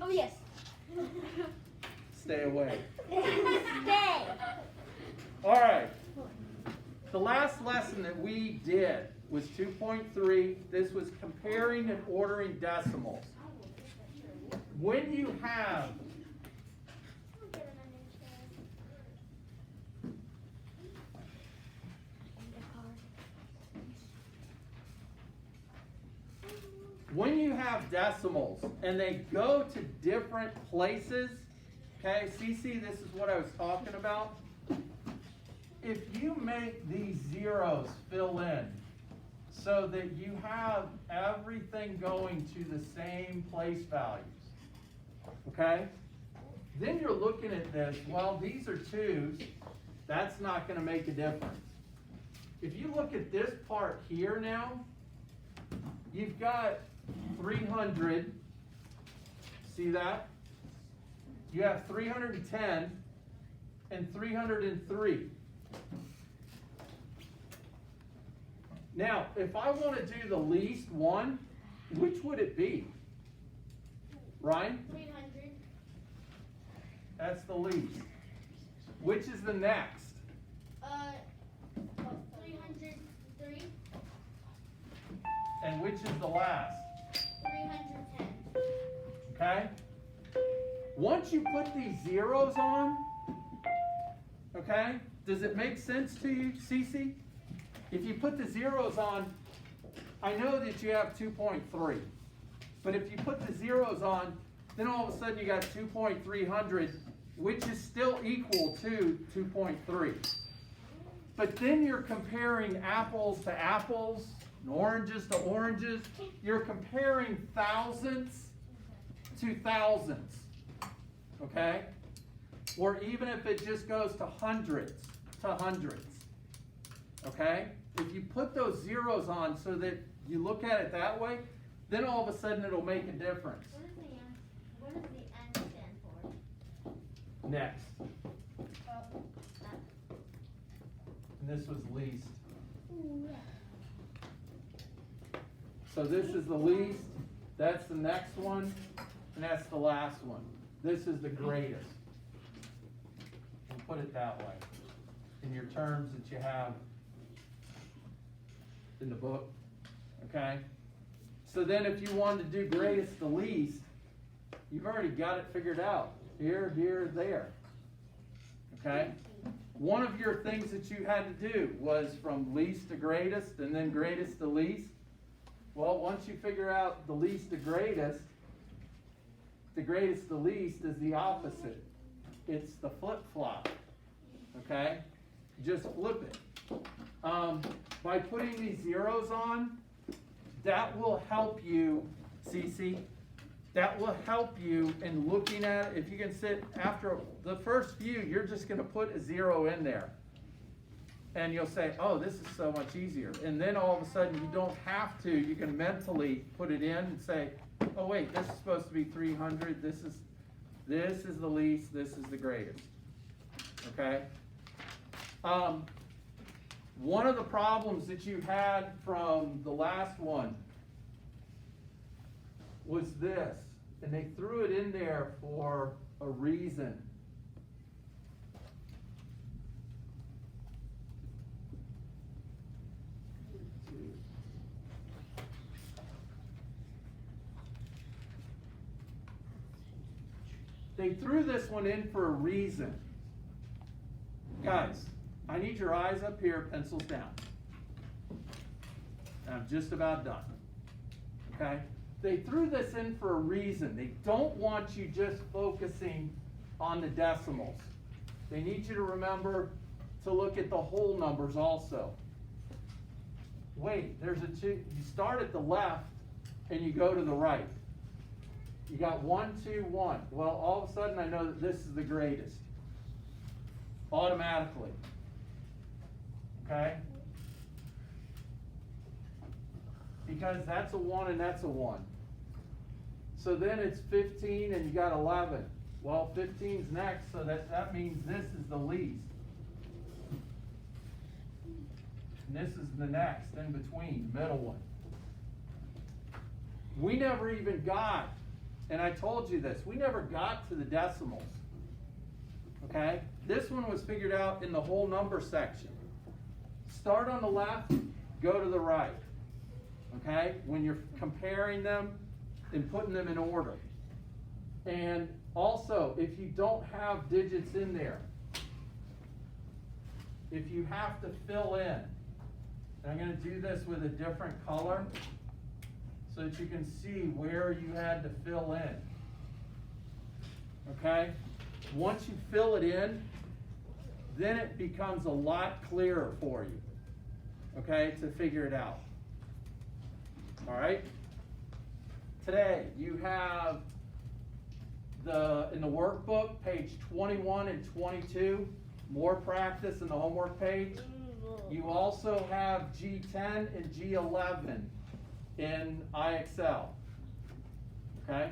Oh, yes. Stay away. Stay. All right. The last lesson that we did was 2.3. This was comparing and ordering decimals. When you have decimals and they go to different places, okay, CC, this is what I was talking about. If you make these zeros fill in so that you have everything going to the same place values, okay, then you're looking at this, well, these are 2's, that's not going to make a difference. If you look at this part here now, you've got 300, see that? You have 310 and 303. Now, if I want to do the least one, which would it be? Ryan? 300. That's the least. Which is the next? 303. And which is the last? 310. Okay? Once you put these zeros on, okay, does it make sense to you, Cece? If you put the zeros on, I know that you have 2.3. But if you put the zeros on, then all of a sudden you got 2.300, which is still equal to 2.3. But then you're comparing apples to apples, and oranges to oranges. You're comparing thousandths to thousandths, okay? Or even if it just goes to hundredths to hundredths, okay? If you put those zeros on so that you look at it that way, then all of a sudden it'll make a difference. What does the N stand for? Next. And this was least. So this is the least, that's the next one, and that's the last one. This is the greatest. We'll put it that way in your terms that you have in the book, okay? So then if you wanted to do greatest to least, you've already got it figured out. Here, here, there, okay? One of your things that you had to do was from least to greatest and then greatest to least. Well, once you figure out the least to greatest to least is the opposite. It's the flip-flop, okay? Just flip it. By putting these zeros on, that will help you, Cece, that will help you in looking at it. If you can sit after the first few, you're just going to put a zero in there. And you'll say, oh, this is so much easier. And then all of a sudden you don't have to. You can mentally put it in and say, oh, wait, this is supposed to be 300. This is the least. This is the greatest. Okay? One of the problems that you had from the last one was this. And they threw it in there for a reason. They threw this one in for a reason. Guys, I need your eyes up here, pencils down. I'm just about done. Okay? They threw this in for a reason. They don't want you just focusing on the decimals. They need you to remember to look at the whole numbers also. Wait, there's a two. You start at the left and you go to the right. You got 1, 2, 1. Well, all of a sudden I know that this is the greatest. Automatically. Okay? Because that's a 1 and that's a 1. So then it's 15 and you got 11. Well, 15's next, so that means this is the least. And this is the next, in between, middle one. We never even got and I told you this, we never got to the decimals. Okay? This one was figured out in the whole number section. Start on the left, go to the right. Okay? When you're comparing them and putting them in order. And also, if you don't have digits in there, if you have to fill in, and I'm going to do this with a different color so that you can see where you had to fill in. Okay? Once you fill it in, then it becomes a lot clearer for you. Okay? To figure it out. All right? Today, you have in the workbook, page 21 and 22, more practice in the homework page. You also have G10 and G11 in IXL. Okay?